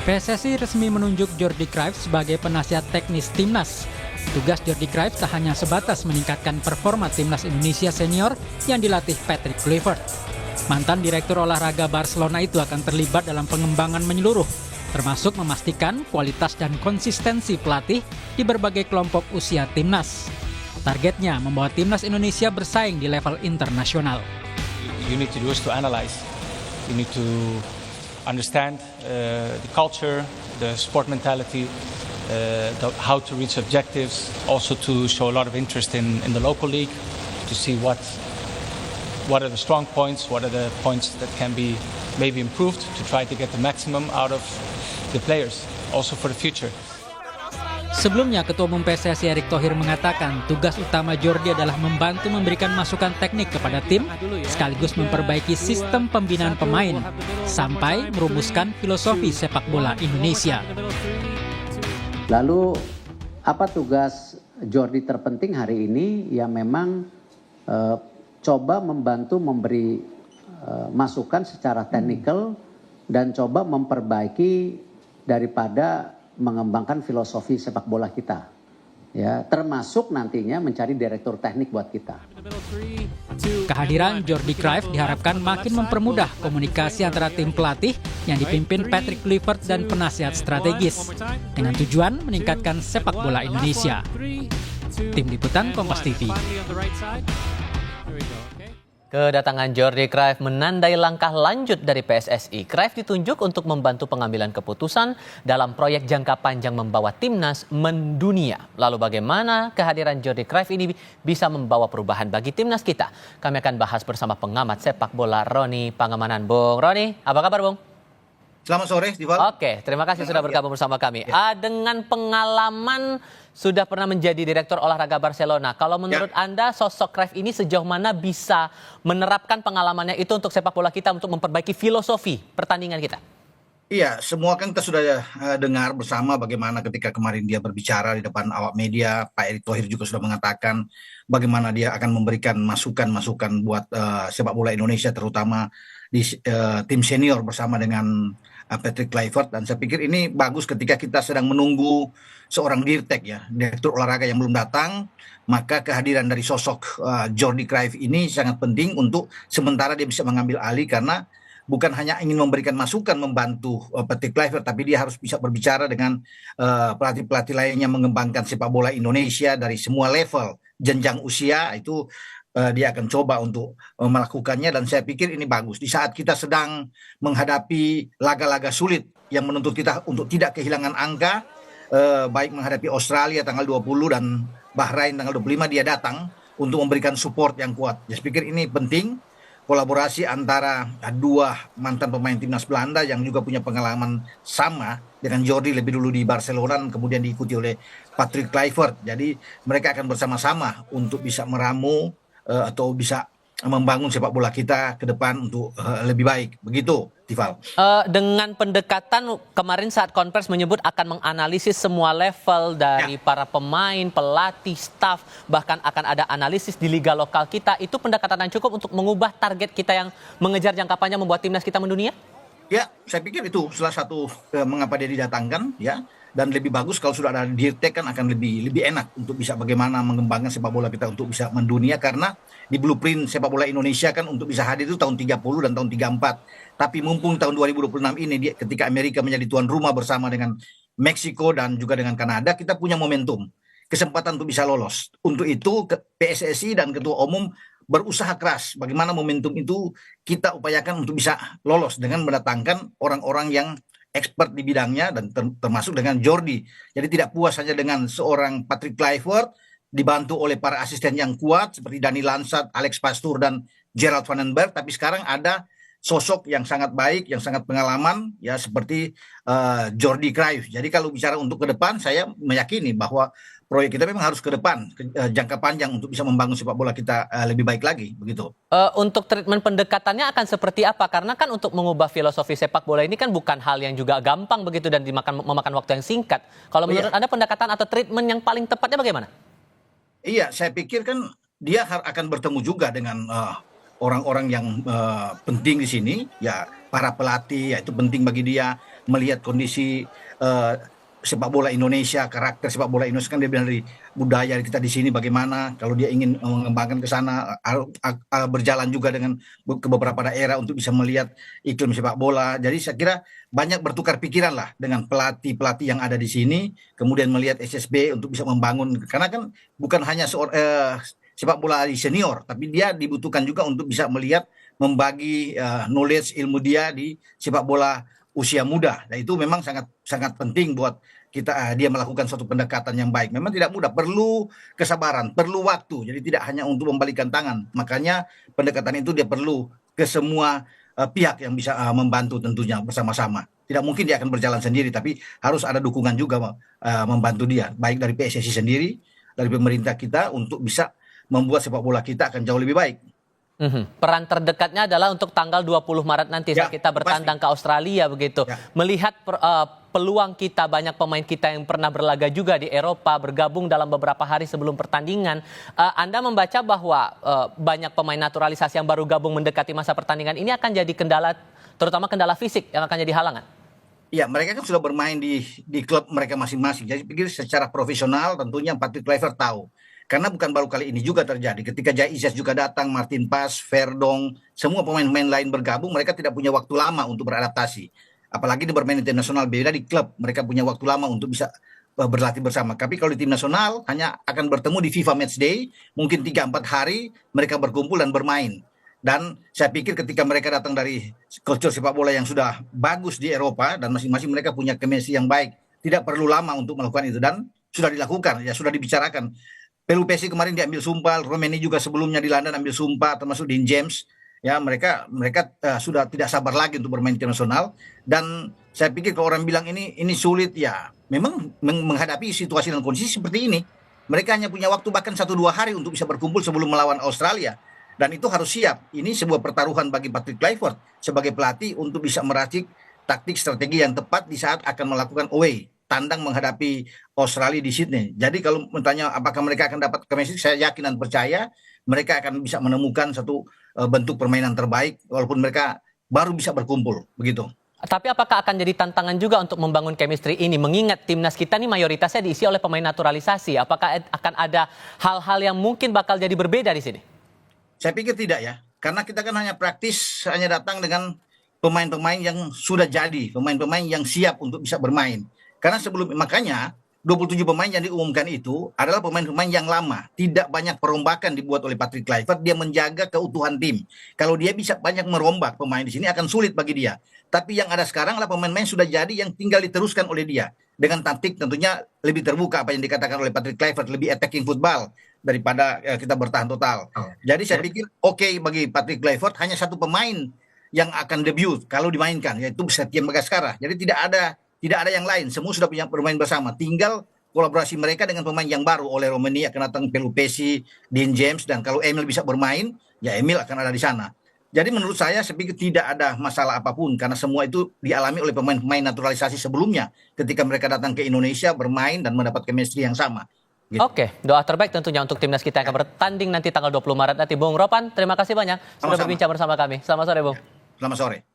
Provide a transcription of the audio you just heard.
PSSI resmi menunjuk Jordi Cruijff sebagai penasihat teknis timnas. Tugas Jordi Cruijff tak hanya sebatas meningkatkan performa timnas Indonesia senior yang dilatih Patrick Kluivert. Mantan direktur olahraga Barcelona itu akan terlibat dalam pengembangan menyeluruh, termasuk memastikan kualitas dan konsistensi pelatih di berbagai kelompok usia timnas. Targetnya membawa timnas Indonesia bersaing di level internasional. You need to do is to analyze. You need to understand the culture, the sport mentality, how to reach objectives, also to show a lot of interest in the local league, to see what are the strong points, what are the points that can be maybe improved, to try to get the maximum out of the players, also for the future. Sebelumnya, Ketua Umum PSSI Erick Thohir mengatakan tugas utama Jordi adalah membantu memberikan masukan teknik kepada tim, sekaligus memperbaiki sistem pembinaan pemain, sampai merumuskan filosofi sepak bola Indonesia. Lalu, apa tugas Jordi terpenting hari ini? Ya memang coba membantu memberi masukan secara teknikal dan coba memperbaiki daripada mengembangkan filosofi sepak bola kita, ya, termasuk nantinya mencari direktur teknik buat kita. Kehadiran Jordi Cruijff diharapkan makin mempermudah komunikasi antara tim pelatih yang dipimpin Patrick Kluivert dan penasihat strategis, dengan tujuan meningkatkan sepak bola Indonesia. Tim Liputan Kompas TV. Kedatangan Jordi Cruijff menandai langkah lanjut dari PSSI. Cruijff ditunjuk untuk membantu pengambilan keputusan dalam proyek jangka panjang membawa timnas mendunia. Lalu bagaimana kehadiran Jordi Cruijff ini bisa membawa perubahan bagi timnas kita? Kami akan bahas bersama pengamat sepak bola Roni Pangemanan. Bung Roni, apa kabar Bung? Selamat sore, Dival. Oke, terima kasih sudah bergabung bersama kami. Ya. Dengan pengalaman sudah pernah menjadi direktur olahraga Barcelona. Kalau menurut Anda, sosok Cruijff ini sejauh mana bisa menerapkan pengalamannya itu untuk sepak bola kita untuk memperbaiki filosofi pertandingan kita? Iya, semua kan kita sudah dengar bersama bagaimana ketika kemarin dia berbicara di depan awak media, Pak Erick Thohir juga sudah mengatakan bagaimana dia akan memberikan masukan-masukan buat sepak bola Indonesia, terutama di tim senior bersama dengan Patrick Kluivert. Dan saya pikir ini bagus ketika kita sedang menunggu seorang dirtek, ya, direktur olahraga yang belum datang, maka kehadiran dari sosok Jordi Cruijff ini sangat penting untuk sementara dia bisa mengambil alih, karena bukan hanya ingin memberikan masukan membantu Patrick Kluivert, tapi dia harus bisa berbicara dengan pelatih-pelatih lainnya mengembangkan sepak bola Indonesia dari semua level jenjang usia. Itu dia akan coba untuk melakukannya, dan saya pikir ini bagus di saat kita sedang menghadapi laga-laga sulit yang menuntut kita untuk tidak kehilangan angka, baik menghadapi Australia tanggal 20 dan Bahrain tanggal 25, dia datang untuk memberikan support yang kuat. Saya pikir ini penting, kolaborasi antara dua mantan pemain timnas Belanda yang juga punya pengalaman sama dengan Jordi lebih dulu di Barcelona, kemudian diikuti oleh Patrick Kluivert. Jadi mereka akan bersama-sama untuk bisa meramu atau bisa membangun sepak bola kita ke depan untuk lebih baik. Begitu, Tival. Dengan pendekatan kemarin saat konferensi menyebut akan menganalisis semua level dari para pemain, pelatih, staf, bahkan akan ada analisis di liga lokal kita. Itu pendekatan yang cukup untuk mengubah target kita yang mengejar jangka panjang membuat timnas kita mendunia? Ya, saya pikir itu salah satu mengapa dia didatangkan, ya. Dan lebih bagus kalau sudah ada dirtek, kan akan lebih enak untuk bisa bagaimana mengembangkan sepak bola kita untuk bisa mendunia, karena di blueprint sepak bola Indonesia kan untuk bisa hadir itu tahun 30 dan tahun 34. Tapi mumpung tahun 2026 ini ketika Amerika menjadi tuan rumah bersama dengan Meksiko dan juga dengan Kanada, kita punya momentum, kesempatan untuk bisa lolos. Untuk itu PSSI dan Ketua Umum berusaha keras bagaimana momentum itu kita upayakan untuk bisa lolos dengan mendatangkan orang-orang yang expert di bidangnya, dan termasuk dengan Jordi. Jadi tidak puas saja dengan seorang Patrick Kluivert dibantu oleh para asisten yang kuat seperti Dani Lansat, Alex Pastoor, dan Gerald Van den Berg, tapi sekarang ada sosok yang sangat baik, yang sangat pengalaman, ya, seperti Jordi Cruijff. Jadi kalau bicara untuk ke depan, saya meyakini bahwa proyek kita memang harus ke depan, jangka panjang untuk bisa membangun sepak bola kita lebih baik lagi, begitu. Untuk treatment pendekatannya akan seperti apa? Karena kan untuk mengubah filosofi sepak bola ini kan bukan hal yang juga gampang begitu dan memakan waktu yang singkat. Kalau menurut Anda pendekatan atau treatment yang paling tepatnya bagaimana? Iya, saya pikir kan dia akan bertemu juga dengan orang-orang yang penting di sini, ya, para pelatih, ya itu penting bagi dia melihat kondisi sepak bola Indonesia, karakter sepak bola Indonesia kan dia bilang dari budaya kita di sini bagaimana. Kalau dia ingin mengembangkan ke sana, berjalan juga ke beberapa daerah untuk bisa melihat iklim sepak bola. Jadi saya kira banyak bertukar pikiran lah dengan pelatih-pelatih yang ada di sini, kemudian melihat SSB untuk bisa membangun. Karena kan bukan hanya sepak bola senior, tapi dia dibutuhkan juga untuk bisa melihat, membagi knowledge ilmu dia di sepak bola usia muda. Nah, itu memang sangat sangat penting buat kita dia melakukan suatu pendekatan yang baik. Memang tidak mudah, perlu kesabaran, perlu waktu. Jadi tidak hanya untuk membalikan tangan. Makanya pendekatan itu dia perlu ke semua pihak yang bisa membantu tentunya bersama-sama. Tidak mungkin dia akan berjalan sendiri, tapi harus ada dukungan juga membantu dia, baik dari PSSI sendiri, dari pemerintah kita untuk bisa membuat sepak bola kita akan jauh lebih baik. Peran terdekatnya adalah untuk tanggal 20 Maret nanti saat kita bertandang ke Australia begitu. Melihat peluang kita, banyak pemain kita yang pernah berlaga juga di Eropa bergabung dalam beberapa hari sebelum pertandingan. Anda membaca bahwa banyak pemain naturalisasi yang baru gabung mendekati masa pertandingan ini akan jadi kendala, terutama kendala fisik yang akan jadi halangan. Ya, mereka kan sudah bermain di klub mereka masing-masing. Jadi pikir secara profesional tentunya Patrick Kluivert tahu. Karena bukan baru kali ini juga terjadi. Ketika Jai Izas juga datang, Martin Pas, Verdong, semua pemain-pemain lain bergabung, mereka tidak punya waktu lama untuk beradaptasi. Apalagi di bermain di tim nasional, beda di klub. Mereka punya waktu lama untuk bisa berlatih bersama. Tapi kalau di tim nasional, hanya akan bertemu di FIFA Matchday, mungkin 3-4 hari mereka berkumpul dan bermain. Dan saya pikir ketika mereka datang dari kultur sepak bola yang sudah bagus di Eropa, dan masing-masing mereka punya chemistry yang baik, tidak perlu lama untuk melakukan itu. Dan sudah dilakukan, ya sudah dibicarakan. PSSI kemarin diambil sumpah, Romeni juga sebelumnya di London ambil sumpah, termasuk Dean James. Ya, mereka sudah tidak sabar lagi untuk bermain internasional. Dan saya pikir kalau orang bilang ini sulit, ya memang menghadapi situasi dan kondisi seperti ini, mereka hanya punya waktu bahkan 1-2 hari untuk bisa berkumpul sebelum melawan Australia. Dan itu harus siap. Ini sebuah pertaruhan bagi Patrick Kluivert sebagai pelatih untuk bisa meracik taktik strategi yang tepat di saat akan melakukan away, tandang menghadapi Australia di Sydney. Jadi kalau bertanya apakah mereka akan dapat chemistry, saya yakin dan percaya mereka akan bisa menemukan satu bentuk permainan terbaik walaupun mereka baru bisa berkumpul begitu. Tapi apakah akan jadi tantangan juga untuk membangun chemistry ini? Mengingat timnas kita ini mayoritasnya diisi oleh pemain naturalisasi. Apakah akan ada hal-hal yang mungkin bakal jadi berbeda di sini? Saya pikir tidak ya. Karena kita kan hanya praktis, hanya datang dengan pemain-pemain yang sudah jadi, pemain-pemain yang siap untuk bisa bermain. Karena makanya 27 pemain yang diumumkan itu adalah pemain-pemain yang lama. Tidak banyak perombakan dibuat oleh Patrick Kluivert. Dia menjaga keutuhan tim. Kalau dia bisa banyak merombak pemain di sini akan sulit bagi dia. Tapi yang ada sekarang adalah pemain-pemain sudah jadi yang tinggal diteruskan oleh dia. Dengan taktik tentunya lebih terbuka apa yang dikatakan oleh Patrick Kluivert. Lebih attacking football daripada kita bertahan total. Jadi saya pikir oke bagi Patrick Kluivert hanya satu pemain yang akan debut kalau dimainkan, yaitu Setien Bagaskara. Jadi tidak ada yang lain, semua sudah punya bermain bersama. Tinggal kolaborasi mereka dengan pemain yang baru. Oleh Romeni akan datang Pelupesi, Dean James, dan kalau Emil bisa bermain, ya Emil akan ada di sana. Jadi menurut saya pikir tidak ada masalah apapun karena semua itu dialami oleh pemain-pemain naturalisasi sebelumnya ketika mereka datang ke Indonesia bermain dan mendapat chemistry yang sama. Gitu. Oke, doa terbaik tentunya untuk timnas kita yang akan bertanding nanti tanggal 20 Maret nanti. Bung Ropan, terima kasih banyak sudah berbincang bersama kami. Selamat sore, Bung. Selamat sore.